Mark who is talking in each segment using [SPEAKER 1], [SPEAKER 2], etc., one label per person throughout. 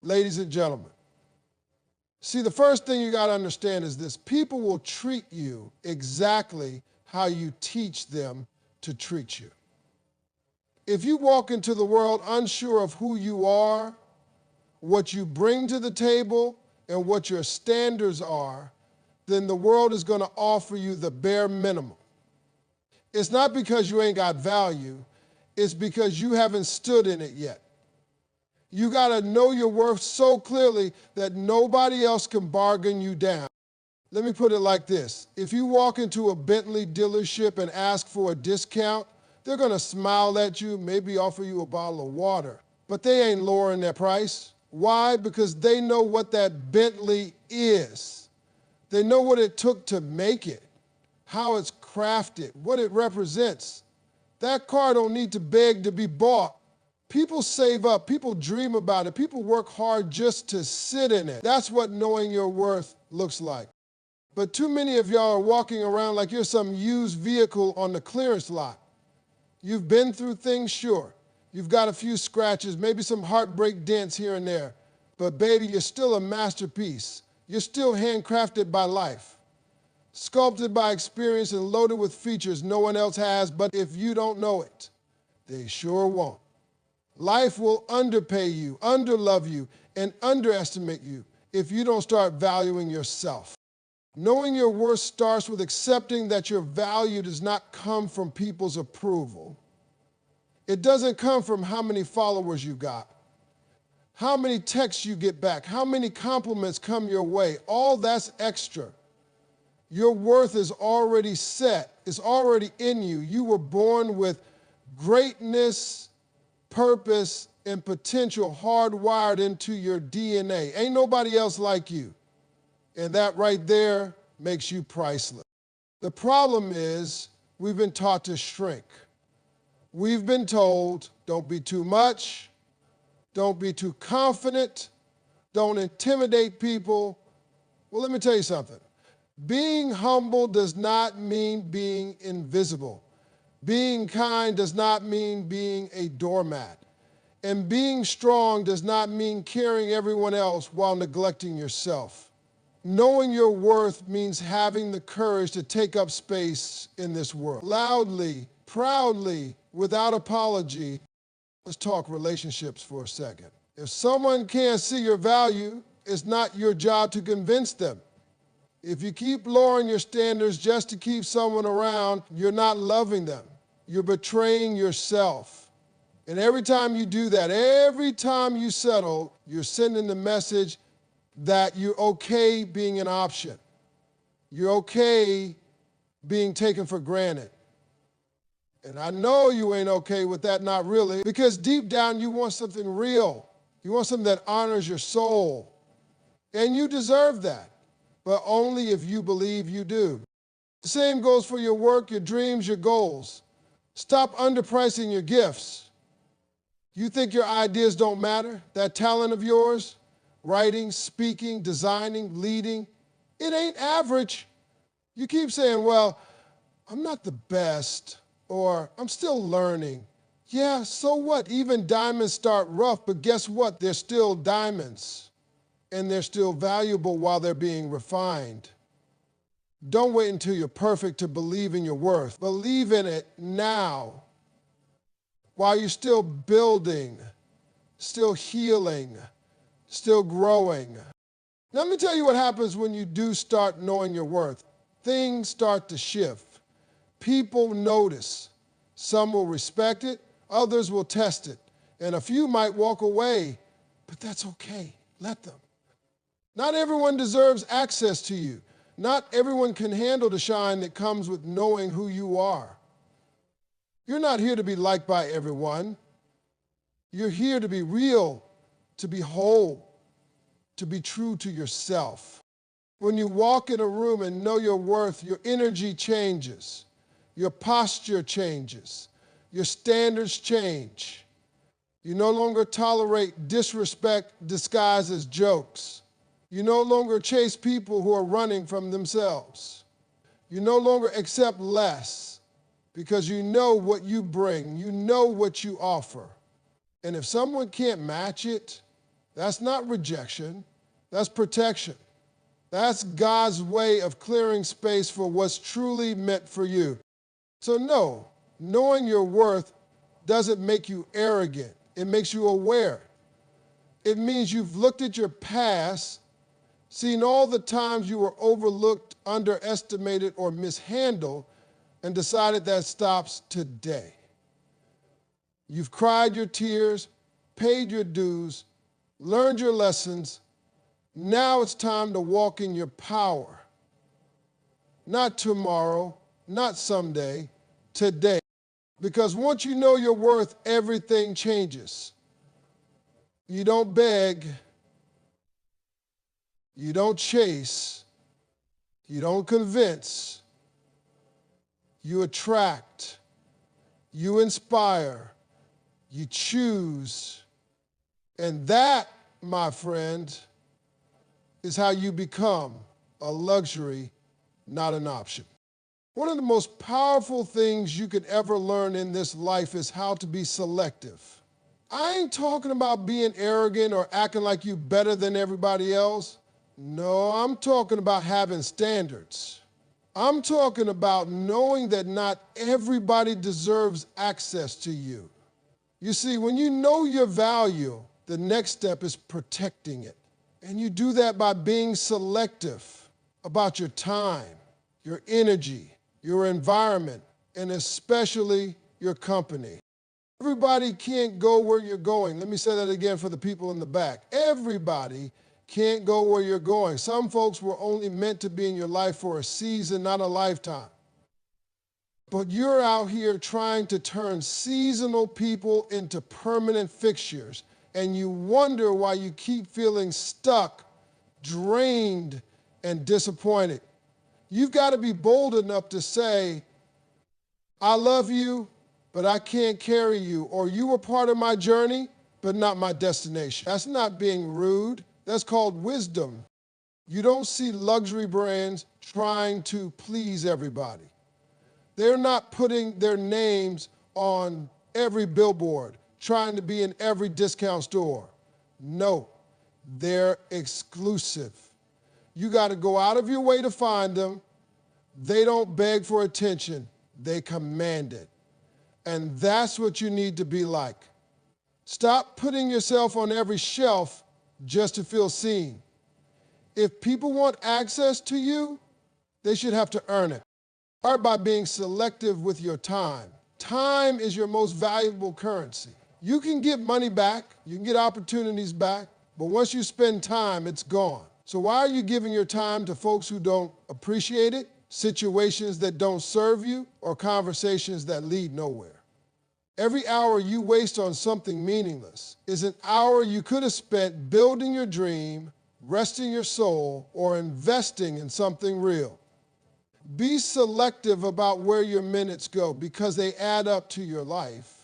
[SPEAKER 1] Ladies and gentlemen, see, the first thing you got to understand is this: people will treat you exactly how you teach them to treat you. If you walk into the world unsure of who you are, what you bring to the table, and what your standards are, then the world is going to offer you the bare minimum. It's not because you ain't got value, it's because you haven't stood in it yet. You got to know your worth so clearly that nobody else can bargain you down. Let me put it like this. If you walk into a Bentley dealership and ask for a discount, they're going to smile at you, maybe offer you a bottle of water. But they ain't lowering their price. Why? Because they know what that Bentley is. They know what it took to make it, how it's crafted, what it represents. That car don't need to beg to be bought. People save up, people dream about it, people work hard just to sit in it. That's what knowing your worth looks like. But too many of y'all are walking around like you're some used vehicle on the clearance lot. You've been through things, sure. You've got a few scratches, maybe some heartbreak dents here and there. But baby, you're still a masterpiece. You're still handcrafted by life, sculpted by experience and loaded with features no one else has. But if you don't know it, they sure won't. Life will underpay you, underlove you, and underestimate you if you don't start valuing yourself. Knowing your worth starts with accepting that your value does not come from people's approval. It doesn't come from how many followers you got, how many texts you get back, how many compliments come your way. All that's extra. Your worth is already set. It's already in you. You were born with greatness, purpose, and potential hardwired into your DNA. Ain't nobody else like you. And that right there makes you priceless. The problem is we've been taught to shrink. We've been told, don't be too much, don't be too confident, don't intimidate people. Well, let me tell you something. Being humble does not mean being invisible. Being kind does not mean being a doormat. And being strong does not mean carrying everyone else while neglecting yourself. Knowing your worth means having the courage to take up space in this world. Loudly, proudly, without apology. Let's talk relationships for a second. If someone can't see your value, it's not your job to convince them. If you keep lowering your standards just to keep someone around, you're not loving them. You're betraying yourself. And every time you do that, every time you settle, you're sending the message that you're okay being an option. You're okay being taken for granted. And I know you ain't okay with that, not really, because deep down you want something real. You want something that honors your soul. And you deserve that, but only if you believe you do. The same goes for your work, your dreams, your goals. Stop underpricing your gifts. You think your ideas don't matter? That talent of yours, writing, speaking, designing, leading, it ain't average. You keep saying, well, I'm not the best, or I'm still learning. Yeah, so what? Even diamonds start rough, but guess what? They're still diamonds, and they're still valuable while they're being refined. Don't wait until you're perfect to believe in your worth. Believe in it now, while you're still building, still healing, still growing. Now, let me tell you what happens when you do start knowing your worth. Things start to shift. People notice. Some will respect it, others will test it, and a few might walk away, but that's okay. Let them. Not everyone deserves access to you. Not everyone can handle the shine that comes with knowing who you are. You're not here to be liked by everyone. You're here to be real, to be whole, to be true to yourself. When you walk in a room and know your worth, your energy changes, your posture changes, your standards change. You no longer tolerate disrespect disguised as jokes. You no longer chase people who are running from themselves. You no longer accept less because you know what you bring. You know what you offer. And if someone can't match it, That's not rejection. That's protection. That's God's way of clearing space for what's truly meant for you. So no, knowing your worth doesn't make you arrogant. It makes you aware. It means you've looked at your past, seen all the times you were overlooked, underestimated, or mishandled, and decided that stops today. You've cried your tears, paid your dues, learned your lessons. Now it's time to walk in your power. Not tomorrow, not someday, today. Because once you know your worth, everything changes. You don't beg, you don't chase, you don't convince, you attract, you inspire, you choose. And that, my friend, is how you become a luxury, not an option. One of the most powerful things you could ever learn in this life is how to be selective. I ain't talking about being arrogant or acting like you're better than everybody else. No, I'm talking about having standards. I'm talking about knowing that not everybody deserves access to you. You see, when you know your value, the next step is protecting it. And you do that by being selective about your time, your energy, your environment, and especially your company. Everybody can't go where you're going. Let me say that again for the people in the back. Everybody can't go where you're going. Some folks were only meant to be in your life for a season, not a lifetime. But you're out here trying to turn seasonal people into permanent fixtures, and you wonder why you keep feeling stuck, drained, and disappointed. You've got to be bold enough to say, I love you, but I can't carry you, or you were part of my journey, but not my destination. That's not being rude. That's called wisdom. You don't see luxury brands trying to please everybody. They're not putting their names on every billboard, trying to be in every discount store. No, they're exclusive. You got to go out of your way to find them. They don't beg for attention. They command it. And that's what you need to be like. Stop putting yourself on every shelf just to feel seen. If people want access to you, they should have to earn it. Start by being selective with your time. Time is your most valuable currency. You can get money back, you can get opportunities back, but once you spend time, it's gone. So why are you giving your time to folks who don't appreciate it, situations that don't serve you, or conversations that lead nowhere? Every hour you waste on something meaningless is an hour you could have spent building your dream, resting your soul, or investing in something real. Be selective about where your minutes go because they add up to your life.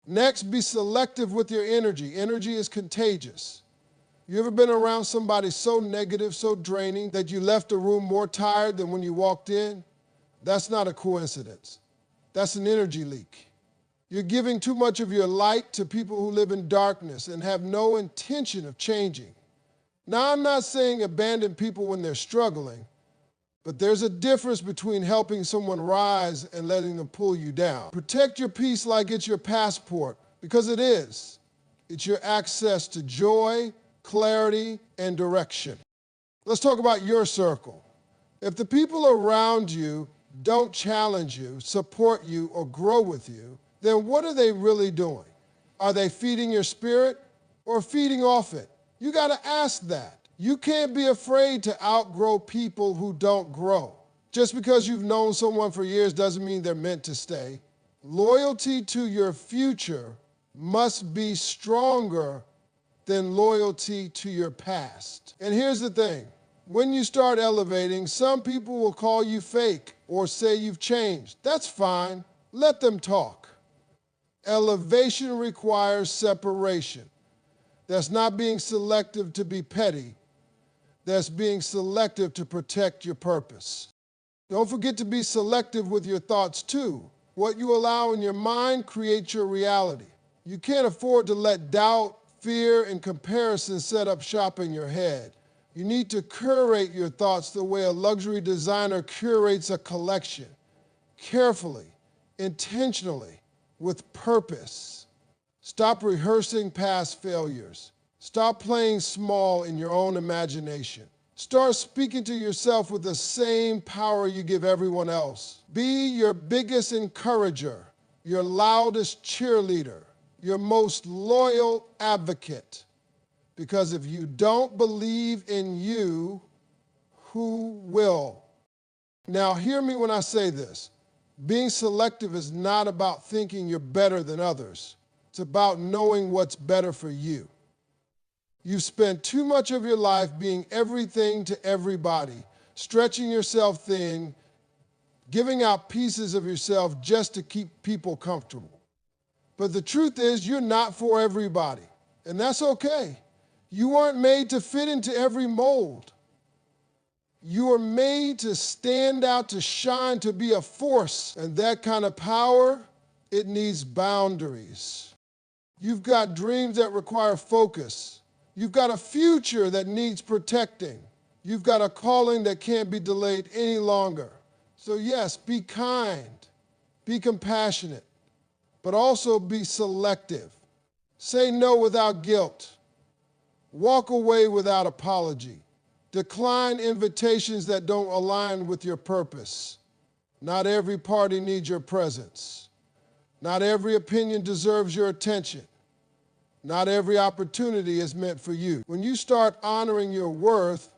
[SPEAKER 1] Next, be selective with your energy. Energy is contagious. You ever been around somebody so negative, so draining, that you left the room more tired than when you walked in? That's not a coincidence. That's an energy leak. You're giving too much of your light to people who live in darkness and have no intention of changing. Now, I'm not saying abandon people when they're struggling, but there's a difference between helping someone rise and letting them pull you down. Protect your peace like it's your passport, because it is. It's your access to joy, clarity, and direction. Let's talk about your circle. If the people around you don't challenge you, support you, or grow with you, then what are they really doing? Are they feeding your spirit or feeding off it? You got to ask that. You can't be afraid to outgrow people who don't grow. Just because you've known someone for years doesn't mean they're meant to stay. Loyalty to your future must be stronger than loyalty to your past. And here's the thing. When you start elevating, some people will call you fake or say you've changed. That's fine. Let them talk. Elevation requires separation. That's not being selective to be petty. That's being selective to protect your purpose. Don't forget to be selective with your thoughts too. What you allow in your mind creates your reality. You can't afford to let doubt, fear and comparison set up shop in your head. You need to curate your thoughts the way a luxury designer curates a collection, carefully, intentionally, with purpose. Stop rehearsing past failures. Stop playing small in your own imagination. Start speaking to yourself with the same power you give everyone else. Be your biggest encourager, your loudest cheerleader, your most loyal advocate. Because if you don't believe in you, who will? Now, hear me when I say this. Being selective is not about thinking you're better than others. It's about knowing what's better for you. You've spent too much of your life being everything to everybody, stretching yourself thin, giving out pieces of yourself just to keep people comfortable. But the truth is, you're not for everybody, and that's okay. You aren't made to fit into every mold. You are made to stand out, to shine, to be a force. And that kind of power, it needs boundaries. You've got dreams that require focus. You've got a future that needs protecting. You've got a calling that can't be delayed any longer. So yes, be kind, be compassionate, but also be selective. Say no without guilt. Walk away without apology. Decline invitations that don't align with your purpose. Not every party needs your presence. Not every opinion deserves your attention. Not every opportunity is meant for you. When you start honoring your worth,